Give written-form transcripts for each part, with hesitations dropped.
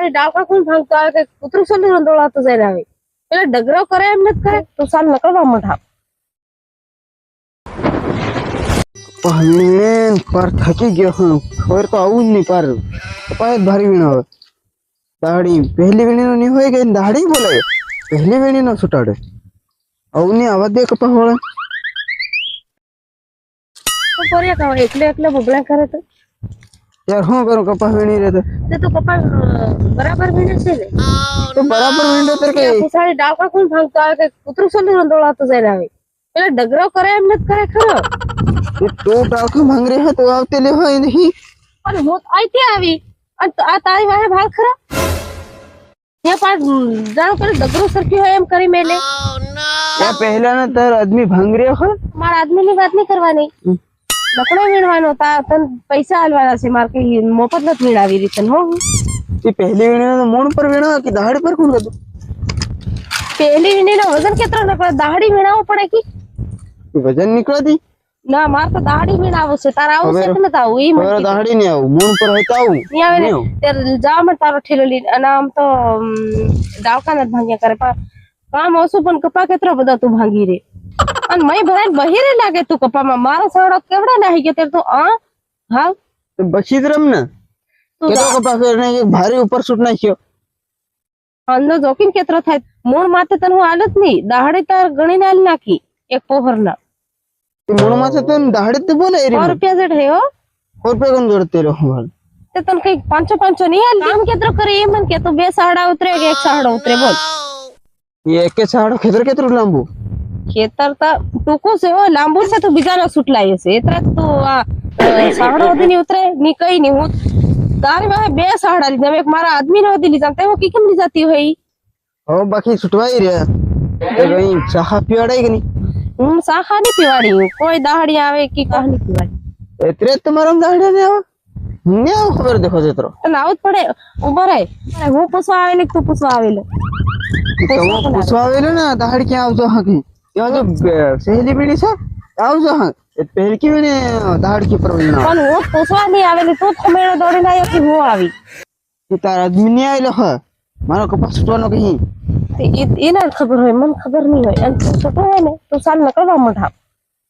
સારી ડાળકા કોણ ભાંગતો આવે કે કૂતરું સોલી રંદોળાતો જઈને આવે એટલે ડગરો કરે એમ નથી કરે તો સાલ નકળવા મઠા મેન પર થકી ગયો હું ખબર તો આવું જ નહીં પાર કપાય ભારી વીણો હવે દાઢી પહેલી વીણી નો નહીં હોય કે દાઢી બોલે પહેલી વીણી નો છૂટાડે આવું નહીં આવા દે કપા વાળા તો કર્યા કાવ એકલે એકલે બબડા કરે તો यार હું કરું કપા વીણી રે તે તો કપા બરાબર વીણે છે ને તો બરાબર વીણો તો કે સારી ડાળકા કોણ ભાંગતો આવે કે કૂતરું સોલી રંદોળાતો જઈને આવે એટલે ડગરો કરે એમ નથી કરે ખરો તો ડાળખા ભાંગ રે તો આવતે લે હોય નહીં અને હું આઈતે આવી અને આ તારી વાહે ભાગ ખરા ત્યાં પાસ જાણો કરે ડગરો સરખી હોય એમ કરી મેલે या पहला ना तर आदमी भांग रे हो મારા આદમીની વાત નહીં કરવાની લકડો વીણવાનો તા તન પૈસા આલવાના છે માર કે મોફત નથી વીણાવી રીતે હો ये पहली वीणी तो मोड़ पर वीणा कि दाढ़ी पर कौन कर પહેલી વીણીનો વજન કેટલો નકળે દાહડી વીણાવો પડે કે वजन निकला दी ના માર તો દાહડી વીણાવો છે તારા આવું છે કે નતા આવું ઈ મને और दाढ़ी नहीं आऊ मोड़ पर होता आऊ નહીં આવે ને ત્યારે જા મને તારો ઠેલો લઈને અને આમ તો ડાળકા નથી ભાંગ્યા કરે પણ કામ ઓછું પણ કપા કેટલો બધા તું ભાંગી રે અને મય ભરાય બહેરે લાગે તું કપામાં મારો સાવડો કેવડા નાહી ગયો ત્યારે તું હા तो बची रम ना તું केतो कपा करने ये भारी ऊपर सूट ना क्यों અંદો જોકીન કેટલો થાય મૂળ માથે તને હું આલત નહીં દાહડી તાર ગણીને આલી નાખી એક પોહરના तो मोड़ में से तो दाढ़ी तो बोले रे 100 રૂપિયા જેટ હે હો और पे कौन जोड़ते रहो हमारे તે તને કઈ 500 નહીં આલી કામ કેટલો કરે એ મન કે તું બે સાડા ઉતરે કે એક સાડા ઉતરે બોલ ये एक के साड़ो खेतर के तरु लांबू ખેતર તા ટૂંકું છે હો લાંબુ છે તો બીજાનો સુટલાય છે એટલે તું આ સાડો વધી ની ઉતરે ની કઈ ની હું તારી વાહે બે સાડા લીધા એક મારા આદમી ને વધી લીધા તે હું કી કેમ ની જાતી હોય हो बाकी छुटवाई रे ये कहीं चाहा पियाड़े कि नहीं હું સાખા ની પીવાડી હું કોઈ દાહડી આવે की કહાની પીવાડી इतरे तुम्हारा दाढ़ी नहीं आवा नहीं आओ खबर देखो जेतरो તને આવું જ પડે ઉભો રહે હું પૂછવા આવેલી તું પૂછવા આવેલો तो पुछवावेलो ना दाढ़ी क्या आवजो हां की यो जो सहेली बीड़ी से आवजो हां पहल की मैंने दाढ़ी की पर ना પણ હું પૂછવા નહીં આવેલી તું ખમેણો દોડીને આવ્યો કે હું આવી ये तार आदमी नहीं आइलो है मारो कपास छुटवानो कहीं એને ખબર હોય મને ખબર નહીં હોય અને તું છોટો હોય ને તું સાલ નકળવા મઠા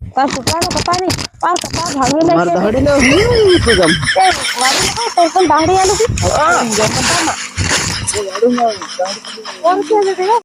તાર છોકરાનો કપા નહીં પાર કપા ભાંગી मार નાખે दाढ़ी ले तो कम વાડી ના તો પણ દાહડી આલું હા કપામાં 100 રૂપિયા દે